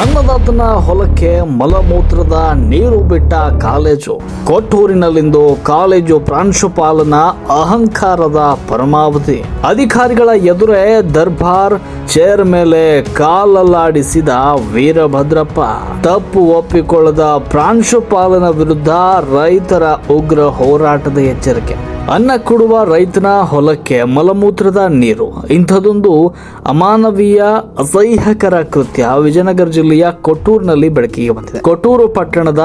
ಅನ್ನದಾತನ ಹೊಲಕ್ಕೆ ಮಲಮೂತ್ರದ ನೀರು ಬಿಟ್ಟ ಕಾಲೇಜು. ಕೊಟ್ಟೂರಿನಲ್ಲಿಂದು ಕಾಲೇಜು ಪ್ರಾಂಶುಪಾಲನ ಅಹಂಕಾರದ ಪರಮಾವಧಿ. ಅಧಿಕಾರಿಗಳ ಎದುರೇ ದರ್ಬಾರ್ ಚೇರ್ ಮೇಲೆ ಕಾಲಲ್ಲಾಡಿಸಿದ ವೀರಭದ್ರಪ್ಪ. ತಪ್ಪು ಒಪ್ಪಿಕೊಳ್ಳದ ಪ್ರಾಂಶುಪಾಲನ ವಿರುದ್ಧ ರೈತರ ಉಗ್ರ ಹೋರಾಟದ ಎಚ್ಚರಿಕೆ. ಅನ್ನ ಕೊಡುವ ರೈತನ ಹೊಲಕ್ಕೆ ಮಲಮೂತ್ರದ ನೀರು, ಇಂಥದೊಂದು ಅಮಾನವೀಯ ಅಸಹ್ಯಕರ ಕೃತ್ಯ ವಿಜಯನಗರ ಜಿಲ್ಲೆಯ ಕೊಟ್ಟೂರಿನಲ್ಲಿ ಬೆಳಕಿಗೆ ಬಂದಿದೆ. ಕೊಟ್ಟೂರು ಪಟ್ಟಣದ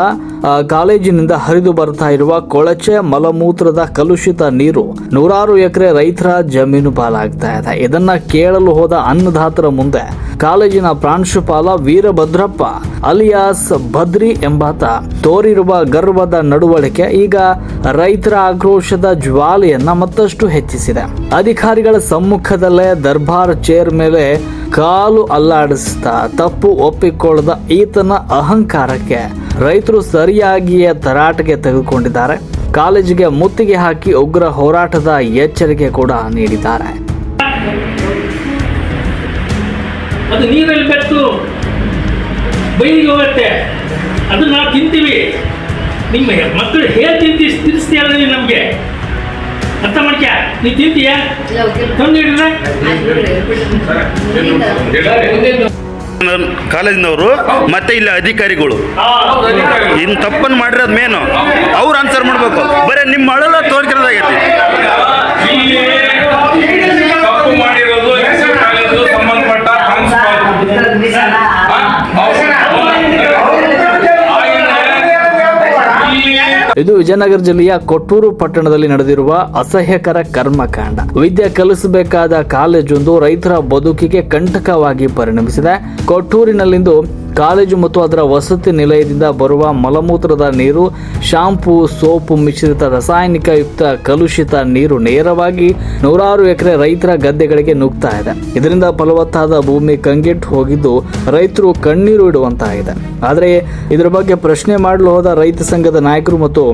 ಕಾಲೇಜಿನಿಂದ ಹರಿದು ಬರ್ತಾ ಇರುವ ಕೊಳಚೆ ಮಲಮೂತ್ರದ ಕಲುಷಿತ ನೀರು ನೂರಾರು ಎಕರೆ ರೈತರ ಜಮೀನು ಪಾಲಾಗ್ತಾ ಇದೆ. ಇದನ್ನ ಕೇಳಲು ಹೋದ ಅನ್ನದಾತರ ಮುಂದೆ ಕಾಲೇಜಿನ ಪ್ರಾಂಶುಪಾಲ ವೀರಭದ್ರಪ್ಪ ಅಲಿಯಾಸ್ ಬದ್ರಿ ಎಂಬಾತ ತೋರಿರುವ ಗರ್ವದ ನಡವಳಿಕೆ ಈಗ ರೈತರ ಆಕ್ರೋಶದ ಜ್ವಾಲೆಯನ್ನ ಮತ್ತಷ್ಟು ಹೆಚ್ಚಿಸಿದೆ. ಅಧಿಕಾರಿಗಳ ಸಮ್ಮುಖದಲ್ಲೇ ದರ್ಬಾರ್ ಚೇರ್ ಮೇಲೆ ಕಾಲು ಅಲ್ಲಾಡಿಸ್ತಾ ತಪ್ಪು ಒಪ್ಪಿಕೊಳ್ಳದ ಈತನ ಅಹಂಕಾರಕ್ಕೆ ರೈತರು ಸರಿಯಾಗಿಯೇ ತರಾಟೆಗೆ ತೆಗೆದುಕೊಂಡಿದ್ದಾರೆ. ಕಾಲೇಜಿಗೆ ಮುತ್ತಿಗೆ ಹಾಕಿ ಉಗ್ರ ಹೋರಾಟದ ಎಚ್ಚರಿಕೆ ಕೂಡ ನೀಡಿದ್ದಾರೆ. ಅದು ನೀರಲ್ಲಿ ಬೆತ್ತು ಬೈಲಿಗೆ ಹೋಗುತ್ತೆ, ಅದು ನಾವು ತಿಂತೀವಿ. ನಿಮ್ಮ ಮಕ್ಕಳು ಹೇಗೆ ತಿನ್ನಿಸ್ತೀಯ ನೀನು ನಮಗೆ ಅರ್ಥ ಮಾಡ್ಕ್ಯಾ? ನೀ ತಿಂತೀಯ ತಂದು ಹಿಡಿದ್ರೆ ಕಾಲೇಜಿನವರು ಮತ್ತೆ ಇಲ್ಲ ಅಧಿಕಾರಿಗಳು ಇನ್ನು ತಪ್ಪನ್ನು ಮಾಡಿರೋದು ಮೇನು ಅವ್ರು ಆನ್ಸರ್ ಮಾಡ್ಬೇಕು. ಬರೀ ನಿಮ್ಮ ಅಳೆಲ್ಲ ತೋರಿಸಿರೋದಾಗೈತಿ. ತಪ್ಪು ಮಾಡಿರೋದು ಸಂಬಂಧಪಟ್ಟ ಇದು ವಿಜಯನಗರ ಜಿಲ್ಲೆಯ ಕೊಟ್ಟೂರು ಪಟ್ಟಣದಲ್ಲಿ ನಡೆದಿರುವ ಅಸಹ್ಯಕರ ಕರ್ಮಕಾಂಡ. ವಿದ್ಯೆ ಕಲಿಸಬೇಕಾದ ಕಾಲೇಜೊಂದು ರೈತರ ಬದುಕಿಗೆ ಕಂಟಕವಾಗಿ ಪರಿಣಮಿಸಿದೆ. ಕೊಟ್ಟೂರಿನಲ್ಲಿಂದು ಕಾಲೇಜು ಮತ್ತು ಅದರ ವಸತಿ ನಿಲಯದಿಂದ ಬರುವ ಮಲಮೂತ್ರದ ನೀರು, ಶಾಂಪೂ, ಸೋಪು ಮಿಶ್ರಿತ ರಾಸಾಯನಿಕ ಯುಕ್ತ ಕಲುಷಿತ ನೀರು ನೇರವಾಗಿ ನೂರಾರು ಎಕರೆ ರೈತರ ಗದ್ದೆಗಳಿಗೆ ನುಗ್ತಾ ಇದೆ. ಇದರಿಂದ ಫಲವತ್ತಾದ ಭೂಮಿ ಕಂಗೆಟ್ಟು ಹೋಗಿದ್ದು ರೈತರು ಕಣ್ಣೀರು ಇಡುವಂತಾಗಿದೆ. ಆದರೆ ಇದರ ಬಗ್ಗೆ ಪ್ರಶ್ನೆ ಮಾಡಲು ಹೋದ ರೈತ ಸಂಘದ ನಾಯಕರು ಮತ್ತು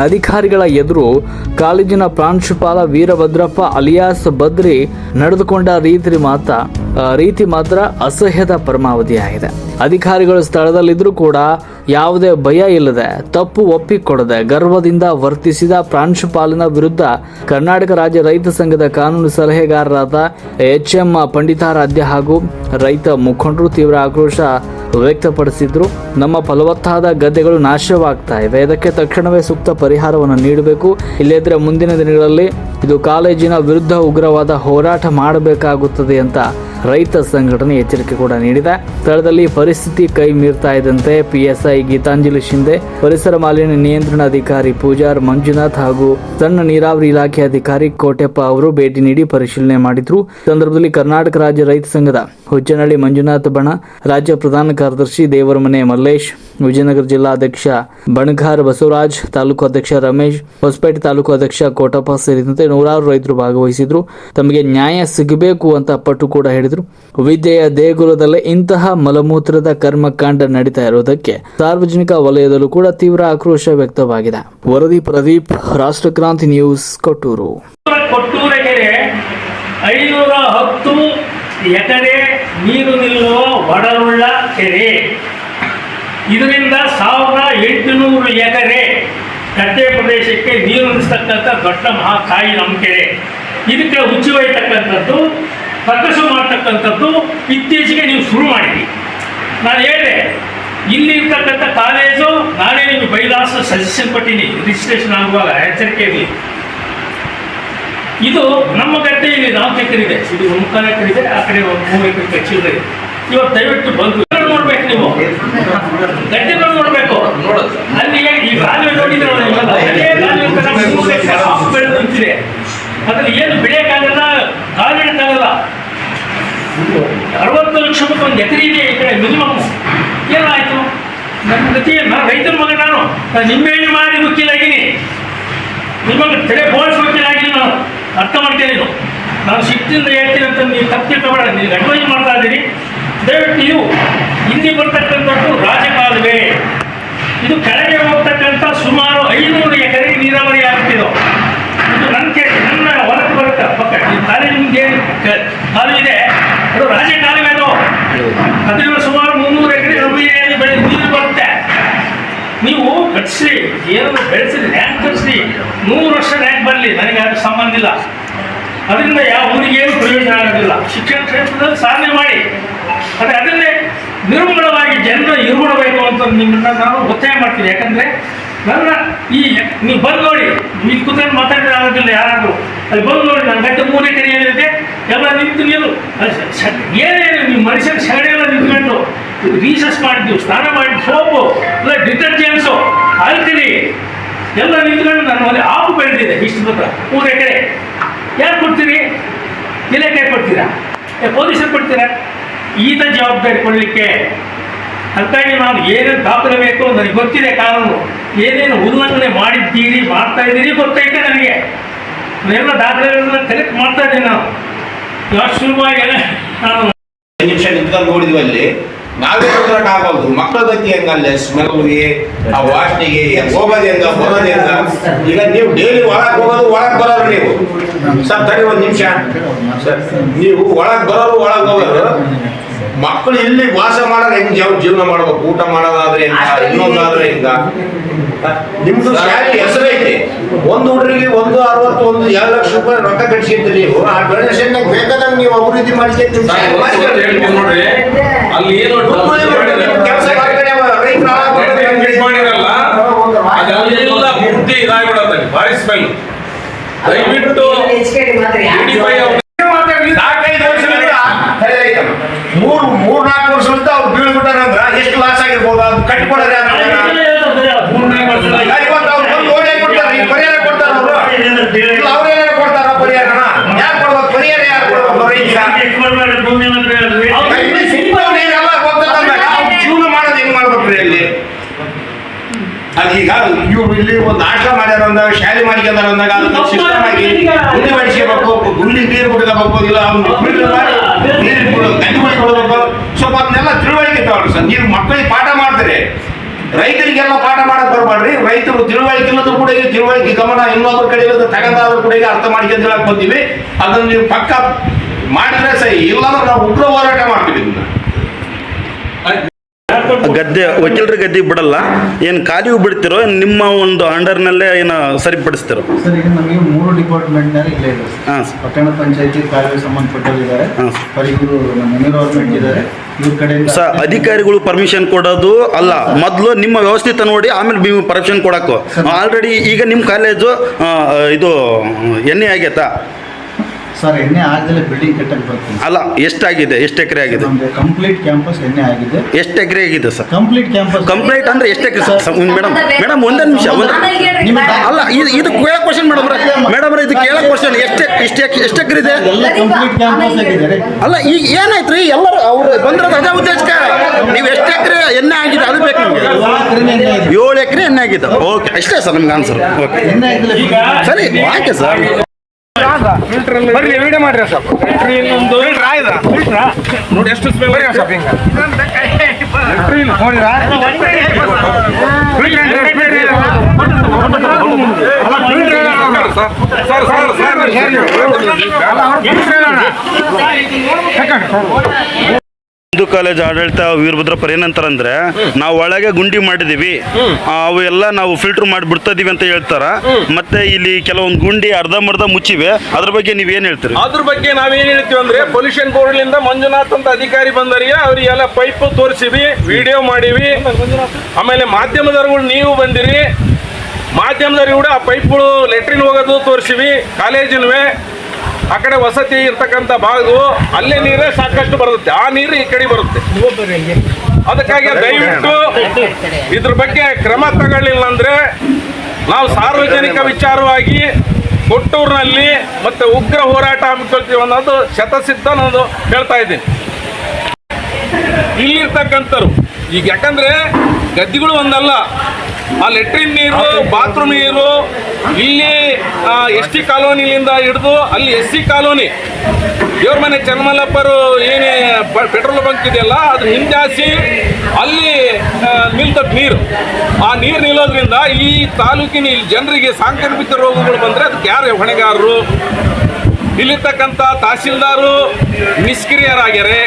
ಅಧಿಕಾರಿಗಳ ಎದುರು ಕಾಲೇಜಿನ ಪ್ರಾಂಶುಪಾಲ ವೀರಭದ್ರಪ್ಪ ಅಲಿಯಾಸ್ ಬದ್ರಿ ನಡೆದುಕೊಂಡ ರೀತಿ ಮಾತ್ರ ಅಸಹ್ಯದ ಪರಮಾವಧಿಯಾಗಿದೆ. ಅಧಿಕಾರಿಗಳು ಸ್ಥಳದಲ್ಲಿದ್ದರೂ ಕೂಡ ಯಾವುದೇ ಭಯ ಇಲ್ಲದೆ ತಪ್ಪು ಒಪ್ಪಿಕೊಡದೆ ಗರ್ವದಿಂದ ವರ್ತಿಸಿದ ಪ್ರಾಂಶುಪಾಲನ ವಿರುದ್ಧ ಕರ್ನಾಟಕ ರಾಜ್ಯ ರೈತ ಸಂಘದ ಕಾನೂನು ಸಲಹೆಗಾರರಾದ HM ಪಂಡಿತಾರಾಧ್ಯ ಹಾಗೂ ರೈತ ಮುಖಂಡರು ತೀವ್ರ ಆಕ್ರೋಶ ವ್ಯಕ್ತಪಡಿಸಿದ್ರು. ನಮ್ಮ ಫಲವತ್ತಾದ ಗದ್ದೆಗಳು ನಾಶವಾಗ್ತಾ ಇವೆ, ಇದಕ್ಕೆ ತಕ್ಷಣವೇ ಸೂಕ್ತ ಪರಿಹಾರವನ್ನು ನೀಡಬೇಕು. ಇಲ್ಲದಿದ್ದರೆ ಮುಂದಿನ ದಿನಗಳಲ್ಲಿ ಇದು ಕಾಲೇಜಿನ ವಿರುದ್ಧ ಉಗ್ರವಾದ ಹೋರಾಟ ಮಾಡಬೇಕಾಗುತ್ತದೆ ಅಂತ ರೈತ ಸಂಘಟನೆ ಎಚ್ಚರಿಕೆ ಕೂಡ ನೀಡಿದೆ. ಸ್ಥಳದಲ್ಲಿ ಪರಿಸ್ಥಿತಿ ಕೈ ಮೀರ್ತಾ ಇದ್ದಂತೆ PSI ಗೀತಾಂಜಲಿ ಶಿಂದೆ, ಪರಿಸರ ಮಾಲಿನ್ಯ ನಿಯಂತ್ರಣ ಅಧಿಕಾರಿ ಪೂಜಾರ್ ಮಂಜುನಾಥ್ ಹಾಗೂ ಸಣ್ಣ ನೀರಾವರಿ ಇಲಾಖೆ ಅಧಿಕಾರಿ ಕೋಟೆಪ್ಪ ಅವರು ಭೇಟಿ ನೀಡಿ ಪರಿಶೀಲನೆ ಮಾಡಿದ್ರು. ಸಂದರ್ಭದಲ್ಲಿ ಕರ್ನಾಟಕ ರಾಜ್ಯ ರೈತ ಸಂಘದ ಹುಚ್ಚನಹಳ್ಳಿ ಮಂಜುನಾಥ್ ಬಣ, ರಾಜ್ಯ ಪ್ರಧಾನ ಕಾರ್ಯದರ್ಶಿ ದೇವರಮನೆ ಮಲ್ಲೇಶ್, ವಿಜಯನಗರ ಜಿಲ್ಲಾಧ್ಯಕ್ಷ ಬಣಗಾರ್ ಬಸವರಾಜ್, ತಾಲೂಕು ಅಧ್ಯಕ್ಷ ರಮೇಶ್, ಹೊಸಪೇಟೆ ತಾಲೂಕು ಅಧ್ಯಕ್ಷ ಕೋಟಪ್ಪ ಸೇರಿದಂತೆ ನೂರಾರು ರೈತರು ಭಾಗವಹಿಸಿದ್ರು. ತಮಗೆ ನ್ಯಾಯ ಸಿಗಬೇಕು ಅಂತ ಪಟ್ಟು ಕೂಡ ಹೇಳಿದರು. ವಿದ್ಯೆಯ ದೇಗುಲದಲ್ಲೇ ಇಂತಹ ಮಲಮೂತ್ರದ ಕರ್ಮಕಾಂಡ ನಡೀತಾ ಇರುವುದಕ್ಕೆ ಸಾರ್ವಜನಿಕ ವಲಯದಲ್ಲೂ ಕೂಡ ತೀವ್ರ ಆಕ್ರೋಶ ವ್ಯಕ್ತವಾಗಿದೆ. ವರದಿ ಪ್ರದೀಪ್, ರಾಷ್ಟ್ರಕ್ರಾಂತಿ ನ್ಯೂಸ್, ಕೊಟ್ಟೂರು. ಕೊಟ್ಟೂರಿಗೆ 510 ಎಕರೆ ನೀರು ನಿಲ್ಲುವ ಒಡಲುಳ್ಳ ಕೆರೆ. ಇದರಿಂದ 1800 ಎಕರೆ ಗದ್ದೆ ಪ್ರದೇಶಕ್ಕೆ ನೀರು ನಿಲ್ಲಿಸ್ತಕ್ಕಂಥ ದೊಡ್ಡ ಮಹಾಕಾಯಿ ನಮ್ಮ ಕೆರೆ. ಇದಕ್ಕೆ ಉಚ್ಚಿ ಒಯ್ಯತಕ್ಕಂಥದ್ದು, ಪ್ರಕೃತಿ ಮಾಡ್ತಕ್ಕಂಥದ್ದು ಇತ್ತೀಚೆಗೆ ನೀವು ಶುರು ಮಾಡಿದ್ರಿ. ನಾನು ಹೇಳಿದೆ, ಇಲ್ಲಿ ಇರ್ತಕ್ಕಂಥ ಕಾಲೇಜು ನಾನೇ ನಿಮಗೆ ಬೈಲಾಸ್ ಸಜೆಷನ್ ಕೊಟ್ಟಿನಿ, ರಿಜಿಸ್ಟ್ರೇಷನ್ ಆಗುವಾಗ ಎಚ್ಚರಿಕೆ ಇರಲಿ. ಇದು ನಮ್ಮ ಗದ್ದೆ ಇಲ್ಲಿ 4 ಎಕರೆ ಇದೆ, ಇದು 3 ಎಕರೆ ಇದೆ, ಆ ಕಡೆ 3 ಎಕರೆ ಚಿಲ್ಲರೆ. ಇವತ್ತು ದಯವಿಟ್ಟು ಬಂದು ನೋಡ್ಬೇಕು, ನೀವು ಗದ್ದೆಗಳು ನೋಡ್ಬೇಕು. ಅಲ್ಲಿ ಈ ಕಾಲುವೆ ನೋಡಿದ್ರೆ ಬೆಳೆದು ನಿಂತಿದೆ, ಅದ್ರಲ್ಲಿ ಏನು ಬೆಳೆಯಕ್ಕಾಗಲ್ಲ, ಕಾಲಿಡಕ್ಕಾಗಲ್ಲ. 60 ಲಕ್ಷ ರೂಪಾಯಿ ಒಂದು ಎಕರೆ ಇದೆ ಈ ಕಡೆ ಮಿನಿಮಮ್. ಏನಾಯಿತು ನನ್ನ ಗತಿ? ನಾನು ರೈತರ ಮಗ, ನಾನು ನಿಂಬೆಹಣ್ಣು ಮಾಡಿ ವಕೀಲಾಗಿನಿ, ನಿಮಗೆ ತಲೆ ಬೋಳ್ಸ್ ವಕೀಲಾಗಿನಿ. ನಾನು ಅರ್ಥ ಮಾಡ್ತೇನೆ. ನಾನು ಶಿಸ್ತಿಂದ ಹೇಳ್ತೀನಿ ಅಂತ ನೀವು ತಪ್ಪು ತಿಳ್ಕೊಬೇಡ. ನೀವು ಅಡ್ವೈಸ್ ಮಾಡ್ತಾ ಇದ್ದೀರಿ. ದಯವಿಟ್ಟು ನೀವು ಇಲ್ಲಿ ಬರ್ತಕ್ಕಂಥದ್ದು ರಾಜಕಾಲುವೆ, ಇದು ಕೆಳಗೆ ಹೋಗ್ತಕ್ಕಂಥ ಸುಮಾರು 500 ಎಕರೆಗೆ ನೀರಾವರಿ ಆಗ್ತಿದ್ದು. ಇದು ಕಾಲೇಜ್ ನಿಮ್ಗೆ ಕಾಲೇಜ್ ಇದೆ, ಅದು ರಾಜ್ಯ ಕಾಲುವೆ ಅದು. ಅದರಿಂದ ಸುಮಾರು 300 ಎಕರೆ ನಮಗೆ ಬೆಳೆ ನೀರು ಬರುತ್ತೆ. ನೀವು ಕಟ್ಸ್ರಿ, ಏನು ಬೆಳೆಸ್ರಿ, ರ್ಯಾಂಕ್ ಕಟ್ಸ್ರಿ, 100 ವರ್ಷ ರ್ಯಾಂಕ್ ಬರಲಿ, ನನಗೆ ಅದು ಸಂಬಂಧ ಇಲ್ಲ. ಅದರಿಂದ ಯಾವ ಊರಿಗೇನು ಪ್ರಯೋಜನ ಆಗೋದಿಲ್ಲ. ಶಿಕ್ಷಣ ಕ್ಷೇತ್ರದಲ್ಲಿ ಸಾಧನೆ ಮಾಡಿ, ಆದರೆ ಅದನ್ನೇ ನಿರ್ಮೂಲವಾಗಿ ಜನರು ಇರುಬಿಡಬೇಕು ಅಂತ ನಿಮ್ಮನ್ನ ನಾನು ಒತ್ತಾಯ ಮಾಡ್ತೀನಿ. ಯಾಕಂದರೆ ನನ್ನ ನೀವು ಬಂದು ನೋಡಿ, ನೀವು ಕೂತ್ಕೊಂಡು ಮಾತಾಡಿದ್ರೆ ಆಗೋದಿಲ್ಲ. ಯಾರಾದರೂ ಅಲ್ಲಿ ಬಂದು ನೋಡಿ, ನನ್ನ ಗಂಟೆ 3 ಎಕರೆ ಏನಿದೆ ಎಲ್ಲ ನಿಂತು ನೀರು ಏನೇನು ನೀವು ಮನುಷ್ಯನ ಸಗಡೆ ಎಲ್ಲ ನಿಂತ್ಕೊಂಡು ರೀಸರ್ಚ್ ಮಾಡಿದ್ದೀವಿ, ಸ್ನಾನ ಮಾಡಿ, ಸೋಪು ಇಲ್ಲ ಡಿಟರ್ಜೆಂಟ್ಸು, ಆಲ್ಕಲಿ ಎಲ್ಲ ನಿಂತ್ಕೊಂಡು ನನ್ನ ಮನೆ ಆಪು ಬೆಳೆದಿದೆ. ಇಷ್ಟು ಮಾತ್ರ 3 ಎಕರೆ ಯಾರು ಕೊಡ್ತೀರಿ? ಇಲಾಖೆ ಕೊಡ್ತೀರಾ? ಪೊಲೀಸರು ಕೊಡ್ತೀರಾ? ಈತ ಜವಾಬ್ದಾರಿ ಕೊಡಲಿಕ್ಕೆ. ಹಾಗಾಗಿ ನಾನು ಏನೇನು ದಾಖಲೆ ಬೇಕು ನನಗೆ ಗೊತ್ತಿದೆ. ಕಾನೂನು ಏನೇನು ಉಲ್ಲಂಘನೆ ಮಾಡಿದ್ದೀರಿ, ಮಾಡ್ತಾ ಇದ್ದೀರಿ ಗೊತ್ತೈತೆ ನನಗೆ. ಎಲ್ಲ ದಾಖಲೆಗಳನ್ನ ಕಲೆಕ್ಟ್ ಮಾಡ್ತಾ ಇದ್ದೀನಿ ನಾನು. ಎಷ್ಟು ಸುಲಭವಾಗಿ ನಾನು ನಿಮಿಷ ನಿಂತ್ಕೊಂಡು ನೋಡಿದ್ವಿ ಅಲ್ಲಿ. ನಾವೇ ಆಗೋದು ಮಕ್ಕಳ ಗತಿ ಹೆಂಗಲ್ಲೇ ಸ್ಮೆಲ್ಗೆ, ಆ ವಾಸನೆಗೆ ಹೋಗೋದು ಹೆಂಗ, ಬರೋದು ಹೆಂಗ. ಈಗ ನೀವು ಡೈಲಿ ಒಳಗೆ ಹೋಗೋದು, ಒಳಗೆ ಬರೋರು ನೀವು. ಸರ್ ತಡಿ ಒಂದು ನಿಮಿಷ ಸರ್, ನೀವು ಒಳಗೆ ಬರೋರು, ಒಳಗೆ ಹೋಗೋರು. ಮಕ್ಕಳು ಇಲ್ಲಿ ವಾಸ ಮಾಡೋರು ಹೆಂಗ್ ಜೀವನ ಮಾಡ್ಬೇಕು? ಊಟ ಮಾಡೋದಾದ್ರೆ ಹೆಂಗ, ಇನ್ನೊಂದಾದ್ರೆ ಹೆಂಗ? ನಿಮ್ದು ಶಾಲೆ ಹೆಸರೈತಿ. ಒಂದು ಹುಡುಗರಿಗೆ 160, 2 ಲಕ್ಷ ರೂಪಾಯಿ ರೊಕ್ಕ ಕಟ್ಸಿದ್ರಿ ನೀವು. ಆ ಡೊನೇಷನ್ ಬೇಕಾದಂಗೆ ನೀವು ಅಭಿವೃದ್ಧಿ ಮಾಡಿಸಿ ನೋಡ್ರಿ, ಅಲ್ಲಿ ಏನು ಕೆಲಸ ಮಾಡಿರಲ್ಲ, ಅದೆಲ್ಲ ಪೂರ್ತಿ ಇದಾಗ್ಬಿಡತ್ತೆ. ಭಾರಿ ಸ್ಮೆಲ್. ದಯವಿಟ್ಟು 3-4 ವರ್ಷದಿಂದ ಅವ್ರು ಬೀಳ್ಬಿಟ್ಟಾರ ಅಂದ್ರ ಎಷ್ಟು ಲಾಸ್ ಆಗಿರ್ಬೋದು? ಅದು ಕಟ್ಕೊಡೋದ್ರೆ ಪರಿಹಾರ ಕೊಡ್ತಾರ. ಅವ್ರೇನಾರು ಕೊಡ್ತಾರ ಪರಿಹಾರನ? ಯಾರು ಕೊಡ್ಬೇಕು ಪರಿಹಾರ? ಯಾರು ಕೊಡ್ಬೇಕು? ಜೀವನ ಮಾಡೋದು ಹೆಂಗ್ ಮಾಡ್ಬೇಕ್ರಿ ಅಲ್ಲಿ? ಅದೀಗ ಇವ್ರು ಇಲ್ಲಿ ಒಂದು ಆಶ್ರ ಮಾಡ್ಯಾರ ಅಂದಾಗ, ಶಾಲೆ ಮಾಡ್ಕೊಂಡಾರ ಅಂದಾಗ ಅದನ್ನ ಸಿಸ್ಟಮ್ ಆಗಿ ಗುಂಡಿ ಮಾಡಿಸ್ಕೋಬೇಕು, ಗುಂಡಿ ನೀರು ಬಿಡಬೇಕು, ಇಲ್ಲ ನೀರು ಗಂಜಿ ಮಾಡಿ ಕೊಡಬೇಕು. ಸ್ವಲ್ಪ ಅದನ್ನೆಲ್ಲ ತಿಳುವಳಿಕೆ ತಗೊಳ್ರಿ ಸರ್. ನೀವು ಮಕ್ಕಳಿಗೆ ಪಾಠ ಮಾಡ್ತೀರಿ, ರೈತರಿಗೆಲ್ಲ ಪಾಠ ಮಾಡಕ್ ಬರ್ಬಾರ್ರಿ. ರೈತರು ತಿಳುವಳಿಕೆ ಇಲ್ಲದ್ರು ಕೂಡ ತಿಳುವಳಿಕೆ ಗಮನ ಇನ್ನೊಬ್ಬರ ಕಡೆ ಇಲ್ಲದ ತಗೊಂಡಾದ್ರೂ ಕೂಡ ಅರ್ಥ ಮಾಡ್ಕೊಂಡು ಹೇಳಕ್ ಬಂದೀವಿ. ಅದನ್ನ ನೀವು ಪಕ್ಕ ಮಾಡಿದ್ರೆ ಸರಿ, ಇಲ್ಲಾಂದ್ರೆ ನಾವು ಉಗ್ರ ಹೋರಾಟ ಮಾಡ್ತೀವಿ. ಇದನ್ನ ಗದ್ದೆ ವಕೀಲರ ಗದ್ದೆ ಬಿಡಲ್ಲ, ಏನು ಖಾಲಿಯೂ ಬಿಡ್ತಿರೋ ನಿಮ್ಮ ಒಂದು ಅಂಡರ್ನಲ್ಲೇ ಏನು ಸರಿಪಡಿಸ್ತಿರೋ? ಸರ್, ಈಗ ನಮಗೆ 3 ಡಿಪಾರ್ಟ್ಮೆಂಟ್ನಾಗ ಇಲ್ಲೇ ಇದೆ. ಹಾಂ, ಪಟ್ಟಣ ಪಂಚಾಯತಿ ಕಾಲುವೆ ಸಂಬಂಧಪಟ್ಟವರಿದ್ದಾರೆ, ಹಾಂ. ಇವರು ನಮ್ಮ ಎನ್ವಿರಾನ್ಮೆಂಟ್ ಇದ್ದಾರೆ. ಇವ್ರ ಕಡೆಯಿಂದ ಅಧಿಕಾರಿಗಳು ಪರ್ಮಿಷನ್ ಕೊಡೋದು ಅಲ್ಲ, ಮೊದಲು ನಿಮ್ಮ ವ್ಯವಸ್ಥಿತ ನೋಡಿ ಆಮೇಲೆ ನೀವು ಪರ್ಮಿಷನ್ ಕೊಡಕ್ಕೋ. ಆಲ್ರೆಡಿ ಈಗ ನಿಮ್ಮ ಕಾಲೇಜು ಇದು ಎಣ್ಣೆ ಆಗೈತಾ ಸರ್? ಎಣ್ಣೆ ಆಗದಲ್ಲೇ ಬಿಲ್ಡಿಂಗ್ ಕಟ್ಟಕ್ಕೆ ಬರ್ತೀನಿ. ಅಲ್ಲ, ಎಷ್ಟಾಗಿದೆ? ಎಷ್ಟು ಎಕರೆ ಆಗಿದೆ? ಕಂಪ್ಲೀಟ್ ಕ್ಯಾಂಪಸ್ ಎಣ್ಣೆ ಆಗಿದೆ. ಎಷ್ಟು ಎಕರೆ ಆಗಿದೆ ಸರ್? ಕಂಪ್ಲೀಟ್ ಕ್ಯಾಂಪಸ್ ಕಂಪ್ಲೀಟ್ ಅಂದ್ರೆ ಎಷ್ಟು ಎಕರೆ? ಮೇಡಮ್ ಒಂದೇ ನಿಮಿಷ. ಅಲ್ಲ, ಇದು ಕೇಳೋ ಕ್ವಶನ್ ಮೇಡಮ್ ಇದು ಕೇಳೋ ಕ್ವಶನ್. ಎಷ್ಟು ಎಕರೆ ಇದೆ? ಎಲ್ಲ ಕಂಪ್ಲೀಟ್ ಕ್ಯಾಂಪಸ್ ಆಗಿದೆ. ಅಲ್ಲ, ಈಗ ಏನಾಯ್ತು ರೀ? ಎಲ್ಲರೂ ಅವ್ರು ಬಂದಿರೋದು ಅದೇ ಉದ್ದೇಶಕ್ಕೆ. ನೀವು ಎಷ್ಟು ಎಕರೆ ಎಣ್ಣೆ ಆಗಿದೆ ಅದು ಬೇಕು ನಿಮಗೆ? 7 ಎಕರೆ ಎಣ್ಣೆ ಆಗಿದೆ. ಓಕೆ, ಅಷ್ಟೇ ಸರ್ ನಮ್ಗೆ ಆನ್ಸರ್. ಓಕೆ, ಎಣ್ಣೆ ಆಗಿಲ್ಲ. ಸರಿ, ಓಕೆ ಸರ್. ಬರ್ರಿ ವಿಡಿಯೋ ಮಾಡ್ರಿ ಸರ್. ನೋಡಿ ಎಷ್ಟು ಸ್ಮೆಲ್ ಸರ್. ಹಿಂಗ ಹಿಂದೂ ಕಾಲೇಜ್ ಆಡಳಿತ ವೀರಭದ್ರಪ್ಪರ್ ಏನಂತಾರಂದ್ರೆ, ನಾವು ಒಳಗೆ ಗುಂಡಿ ಮಾಡಿದೀವಿ, ಅವು ಎಲ್ಲ ನಾವು ಫಿಲ್ಟರ್ ಮಾಡಿ ಬಿಡ್ತಾ ಇದೀವಿ ಅಂತ ಹೇಳ್ತಾರ. ಮತ್ತೆ ಇಲ್ಲಿ ಕೆಲವೊಂದು ಗುಂಡಿ ಅರ್ಧಂಬರ್ಧ ಮುಚ್ಚಿವೆ. ಅದ್ರ ಬಗ್ಗೆ ನೀವೇನ್ ಹೇಳ್ತೀರಿ? ಅದ್ರ ಬಗ್ಗೆ ನಾವೇನ್ ಹೇಳ್ತೀವಿ ಅಂದ್ರೆ, ಪೊಲ್ಯೂಷನ್ ಬೋರ್ಡ್ಲಿಂದ ಮಂಜುನಾಥ್ ಅಂತ ಅಧಿಕಾರಿ ಬಂದರಿಗೆ ಅವರಿಗೆಲ್ಲ ಪೈಪ್ ತೋರಿಸಿವಿ, ವಿಡಿಯೋ ಮಾಡಿವಿ. ಆಮೇಲೆ ಮಾಧ್ಯಮದವ್ರುಗಳು ನೀವು ಬಂದಿರಿ, ಮಾಧ್ಯಮದವ್ರಿಗೆ ಕೂಡ ಆ ಪೈಪ್ಗಳು ಲೆಟ್ರಿನ್ ಹೋಗೋದು ತೋರಿಸಿವಿ. ಕಾಲೇಜಿನವೇ ಆ ಕಡೆ ವಸತಿ ಇರ್ತಕ್ಕಂಥ ಭಾಗವು ಅಲ್ಲೇ ನೀರೇ ಸಾಕಷ್ಟು ಬರುತ್ತೆ, ಆ ನೀರು ಈ ಕಡೆ ಬರುತ್ತೆ. ಅದಕ್ಕಾಗಿ ದಯವಿಟ್ಟು ಇದ್ರ ಬಗ್ಗೆ ಕ್ರಮ ತಗೊಳ್ಳಿಲ್ಲ ಅಂದ್ರೆ ನಾವು ಸಾರ್ವಜನಿಕ ವಿಚಾರವಾಗಿ ಕೊಟ್ಟೂರಿನಲ್ಲಿ ಮತ್ತೆ ಉಗ್ರ ಹೋರಾಟ ಹಮ್ಮಿಕೊಳ್ತೀವಿ ಅನ್ನೋದು ಶತಸಿದ್ಧ ನಾನು ಹೇಳ್ತಾ ಇದ್ದೀನಿ. ಇಲ್ಲಿರ್ತಕ್ಕಂಥವ್ರು ಈಗ ಯಾಕಂದ್ರೆ ಗದ್ದಿಗಳು ಒಂದಲ್ಲ, ಆ ಲೆಟ್ರಿನ್ ನೀರು, ಬಾತ್ರೂಮ್ ನೀರು ಇಲ್ಲಿ ST ಕಾಲೋನಿಲಿಂದ ಹಿಡಿದು ಅಲ್ಲಿ SC ಕಾಲೋನಿ ದೇವ್ರ ಮನೆ ಚನ್ನಮಲ್ಲಪ್ಪರು ಏನೇ ಪೆಟ್ರೋಲ್ ಬಂಕ್ ಇದೆಯಲ್ಲ ಅದ್ರ ಹಿಂದಾಸಿ ಅಲ್ಲಿ ನಿಲ್ತದ ನೀರು. ಆ ನೀರು ನಿಲ್ಲೋದ್ರಿಂದ ಈ ತಾಲೂಕಿನ ಜನರಿಗೆ ಸಾಂಕ್ರಾಮಿಕ ರೋಗಗಳು ಬಂದರೆ ಅದಕ್ಕೆ ಯಾರು ಹೊಣೆಗಾರರು? ಇಲ್ಲಿರ್ತಕ್ಕಂಥ ತಹಸೀಲ್ದಾರು ನಿಷ್ಕ್ರಿಯರಾಗ್ಯಾರೆ,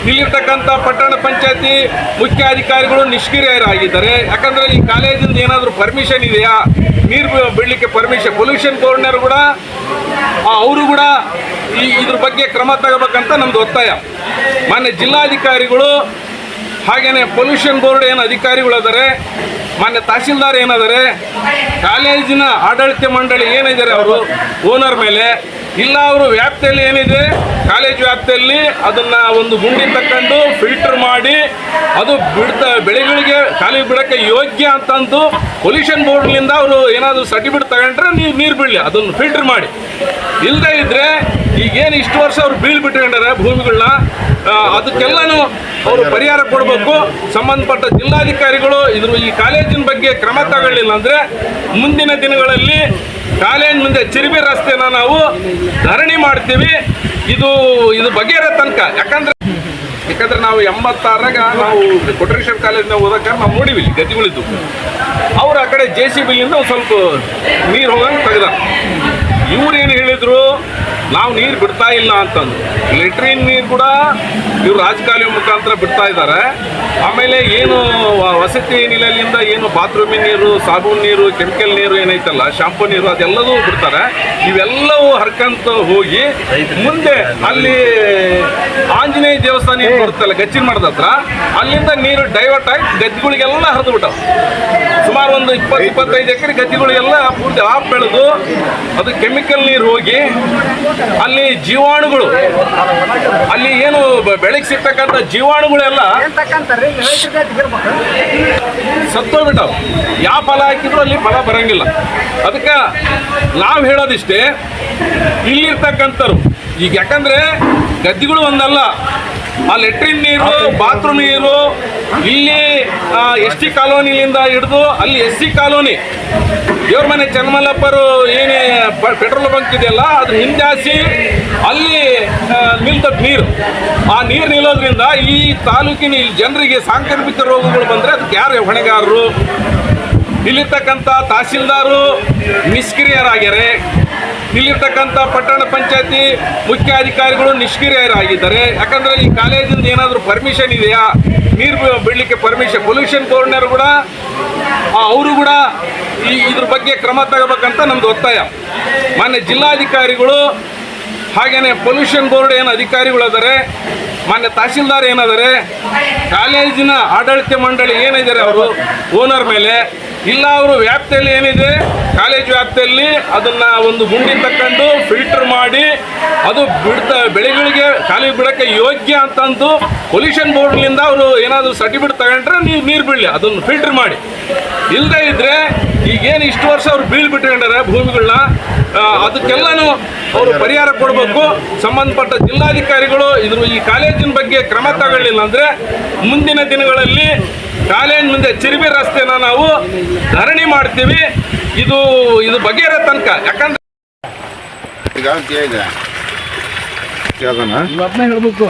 ಇಲ್ಲಿರ್ತಕ್ಕಂಥ ಪಟ್ಟಣ ಪಂಚಾಯತಿ ಮುಖ್ಯಾಧಿಕಾರಿಗಳು ನಿಷ್ಕ್ರಿಯರಾಗಿದ್ದಾರೆ. ಯಾಕಂದರೆ ಈ ಕಾಲೇಜಿಂದ ಏನಾದರೂ ಪರ್ಮಿಷನ್ ಇದೆಯಾ, ನೀರು ಬಿಡಲಿಕ್ಕೆ ಪರ್ಮಿಷನ್, ಪೊಲ್ಯೂಷನ್ ಬೋರ್ಡ್ನವರು ಕೂಡ ಅವರು ಕೂಡ ಇದ್ರ ಬಗ್ಗೆ ಕ್ರಮ ತಗೋಬೇಕಂತ ನಮ್ದು ಒತ್ತಾಯ. ಮಾನ್ಯ ಜಿಲ್ಲಾಧಿಕಾರಿಗಳು ಹಾಗೆಯೇ ಪೊಲ್ಯೂಷನ್ ಬೋರ್ಡ್ ಏನು ಅಧಿಕಾರಿಗಳು ಅದಾರೆ, ಮಾನ್ಯ ತಹಸೀಲ್ದಾರ್ ಏನದಾರೆ, ಕಾಲೇಜಿನ ಆಡಳಿತ ಮಂಡಳಿ ಏನಿದ್ದಾರೆ ಅವರು ಓನರ್ ಮೇಲೆ ಇಲ್ಲ, ಅವರು ವ್ಯಾಪ್ತಿಯಲ್ಲಿ ಏನಿದೆ ಕಾಲೇಜು ವ್ಯಾಪ್ತಿಯಲ್ಲಿ ಅದನ್ನು ಒಂದು ಗುಂಡಿ ತಕ್ಕೊಂಡು ಫಿಲ್ಟರ್ ಮಾಡಿ ಅದು ಬೆಳೆಗಳಿಗೆ ಖಾಲಿ ಬಿಡೋಕ್ಕೆ ಯೋಗ್ಯ ಅಂತಂದು ಪೊಲ್ಯೂಷನ್ ಬೋರ್ಡ್ನಿಂದ ಅವರು ಏನಾದರೂ ಸರ್ಟಿಫಿಕೇಟ್ ತಗೊಂಡ್ರೆ ನೀರು ಬೀಳಲಿ, ಅದನ್ನು ಫಿಲ್ಟರ್ ಮಾಡಿ. ಇಲ್ಲದೇ ಇದ್ದರೆ ಈಗೇನು ಇಷ್ಟು ವರ್ಷ ಅವರು ಬೀಳ್ಬಿಟ್ಕೊಂಡಾರೆ ಭೂಮಿಗಳನ್ನ, ಅದಕ್ಕೆಲ್ಲನೂ ಅವರು ಪರಿಹಾರ ಕೊಡಬೇಕು. ಸಂಬಂಧಪಟ್ಟ ಜಿಲ್ಲಾಧಿಕಾರಿಗಳು ಈ ಕಾಲೇಜಿನ ಬಗ್ಗೆ ಕ್ರಮ ತಗೊಳ್ಳಿಲ್ಲ ಅಂದರೆ ಮುಂದಿನ ದಿನಗಳಲ್ಲಿ ಕಾಲೇಜ್ ಮುಂದೆ ಚಿರಿಬಿ ರಸ್ತೆನ ನಾವು ಧರಣಿ ಮಾಡ್ತೀವಿ. ಇದು ಬಗೆಹರ ತನಕ. ಯಾಕಂದ್ರೆ ನಾವು 86ರಾಗ ನಾವು ಕೊಟ್ರೇಶ್ವರ ಕಾಲೇಜ್ನ ಓದಕ್ಕೆ ನಾವು ನೋಡಿವಿ ಗದ್ದಿಗಳಿದ್ದು. ಅವ್ರು ಆ ಕಡೆ JCBಲಿಂದ ಒಂದು ಸ್ವಲ್ಪ ನೀರು ಹೋಗಂಗೆ ತೆಗೆದ. ಇವ್ರೇನು ಹೇಳಿದರು, ನಾವು ನೀರು ಬಿಡ್ತಾ ಇಲ್ಲ ಅಂತಂದು. ಲೆಟ್ರಿನ್ ನೀರು ಕೂಡ ಇವರು ರಾಜಕಾಲುವೆ ಮುಖಾಂತರ ಬಿಡ್ತಾ ಇದ್ದಾರೆ. ಆಮೇಲೆ ಏನು ವಸತಿ ನಿಲಯದಿಂದ ಏನು ಬಾತ್ರೂಮಿನ ನೀರು, ಸಾಬೂನು ನೀರು, ಕೆಮಿಕಲ್ ನೀರು ಏನೈತಲ್ಲ, ಶಾಂಪೂ ನೀರು, ಅದೆಲ್ಲದೂ ಬಿಡ್ತಾರೆ. ಇವೆಲ್ಲವೂ ಹರ್ಕಂತ ಹೋಗಿ ಮುಂದೆ ಅಲ್ಲಿ ಆಂಜನೇಯ ದೇವಸ್ಥಾನ ಏನು ಬರುತ್ತಲ್ಲ ಗಚ್ಚಿನ ಮಠದ ಹತ್ರ, ಅಲ್ಲಿಂದ ನೀರು ಡೈವರ್ಟ್ ಆಗಿ ಗದ್ದಿಗಳಿಗೆಲ್ಲ ಹರಿದು ಬಿಟ್ಟವು. ಸುಮಾರು ಒಂದು 20-25 ಎಕರೆ ಗದ್ದಿಗಳಿಗೆಲ್ಲ ಪೂರ್ತಿ ಆಫ್ ಬೆಳೆದು ಅದು ಕೆಮಿಕಲ್ ನೀರು ಹೋಗಿ ಅಲ್ಲಿ ಜೀವಾಣುಗಳು, ಅಲ್ಲಿ ಏನು ಬೆಳಗ್ಗೆ ಸಿಗ್ತಕ್ಕಂಥ ಜೀವಾಣುಗಳೆಲ್ಲ ಸತ್ತೋಗ್ಬಿಟ್ಟವು. ಯಾವ ಫಲ ಹಾಕಿದ್ರು ಅಲ್ಲಿ ಫಲ ಬರಂಗಿಲ್ಲ. ಅದಕ್ಕೆ ನಾವು ಹೇಳೋದಿಷ್ಟೇ, ಇಲ್ಲಿರ್ತಕ್ಕಂಥವ್ರು ಈಗ ಯಾಕಂದರೆ ಗದ್ದಿಗಳು ಒಂದಲ್ಲ, ಆ ಲೆಟ್ರಿನ್ ನೀರು, ಬಾತ್ರೂಮ್ ನೀರು ಇಲ್ಲಿ ST ಕಾಲೋನಿಯಿಂದ ಹಿಡಿದು ಅಲ್ಲಿ SC ಕಾಲೋನಿ ದೇವ್ರ ಮನೆ ಚನ್ನಮಲ್ಲಪ್ಪರು ಏನೇ ಪೆಟ್ರೋಲ್ ಬಂಕ್ ಇದೆಯಲ್ಲ ಅದ್ರ ಹಿಂದಾಸಿ ಅಲ್ಲಿ ನಿಲ್ತದ ನೀರು. ಆ ನೀರು ನಿಲ್ಲೋದ್ರಿಂದ ಈ ತಾಲೂಕಿನ ಜನರಿಗೆ ಸಾಂಕ್ರಾಮಿಕ ರೋಗಗಳು ಬಂದರೆ ಅದಕ್ಕೆ ಯಾರು ಹೊಣೆಗಾರರು? ಇಲ್ಲಿರ್ತಕ್ಕಂಥ ತಹಸೀಲ್ದಾರು ನಿಷ್ಕ್ರಿಯರಾಗ್ಯಾರೆ, ಇಲ್ಲಿರ್ತಕ್ಕಂಥ ಪಟ್ಟಣ ಪಂಚಾಯತಿ ಮುಖ್ಯಾಧಿಕಾರಿಗಳು ನಿಷ್ಕ್ರಿಯರಾಗಿದ್ದಾರೆ. ಯಾಕಂದರೆ ಈ ಕಾಲೇಜಿಂದ ಏನಾದರೂ ಪರ್ಮಿಷನ್ ಇದೆಯಾ, ನೀರು ಬಿಡಲಿಕ್ಕೆ ಪರ್ಮಿಷನ್, ಪೊಲ್ಯೂಷನ್ ಬೋರ್ಡ್ನವರು ಕೂಡ ಅವರು ಕೂಡ ಇದ್ರ ಬಗ್ಗೆ ಕ್ರಮ ತಗೋಬೇಕಂತ ನಮ್ದು ಒತ್ತಾಯ. ಮಾನ್ಯ ಜಿಲ್ಲಾಧಿಕಾರಿಗಳು ಹಾಗೆಯೇ ಪೊಲ್ಯೂಷನ್ ಬೋರ್ಡ್ ಏನು ಅಧಿಕಾರಿಗಳು ಅದಾರೆ, ಮಾನ್ಯ ತಹಸೀಲ್ದಾರ್ ಏನದಾರೆ, ಕಾಲೇಜಿನ ಆಡಳಿತ ಮಂಡಳಿ ಏನಿದ್ದಾರೆ ಅವರು ಓನರ್ ಮೇಲೆ ಇಲ್ಲ, ಅವರು ವ್ಯಾಪ್ತಿಯಲ್ಲಿ ಏನಿದೆ ಕಾಲೇಜು ವ್ಯಾಪ್ತಿಯಲ್ಲಿ ಅದನ್ನು ಒಂದು ಗುಂಡಿ ತಕ್ಕೊಂಡು ಫಿಲ್ಟರ್ ಮಾಡಿ ಅದು ಬೆಳೆಗಳಿಗೆ ಖಾಲಿ ಬಿಡೋಕ್ಕೆ ಯೋಗ್ಯ ಅಂತಂದು ಪೊಲ್ಯೂಷನ್ ಬೋರ್ಡ್ನಿಂದ ಅವರು ಏನಾದರೂ ಸರ್ಟಿಫಿಕೇಟ್ ತಗೊಂಡ್ರೆ ನೀರು ಬೀಳಲಿ, ಅದನ್ನು ಫಿಲ್ಟರ್ ಮಾಡಿ. ಇಲ್ಲದೇ ಇದ್ದರೆ ಈಗೇನು ಇಷ್ಟು ವರ್ಷ ಅವರು ಬೀಳ್ಬಿಟ್ಕೊಂಡಾರೆ ಭೂಮಿಗಳನ್ನ, ಅದಕ್ಕೆಲ್ಲನೂ ಅವರು ಪರಿಹಾರ ಕೊಡಬೇಕು. ಸಂಬಂಧಪಟ್ಟ ಜಿಲ್ಲಾಧಿಕಾರಿಗಳು ಈ ಕಾಲೇಜಿನ ಬಗ್ಗೆ ಕ್ರಮ ತಗೊಳ್ಳಿಲ್ಲ ಅಂದರೆ ಮುಂದಿನ ದಿನಗಳಲ್ಲಿ ಕಾಲೇಜ್ ಮುಂದೆ ಚಿರಿಬಿ ರಸ್ತೆನ ನಾವು ಧರಣಿ ಮಾಡ್ತೀವಿ. ಇದು ಬಗೆಹರ ತನಕ. ಯಾಕಂದ್ರೆ ಈಗ ಹೇಳ್ಬೇಕು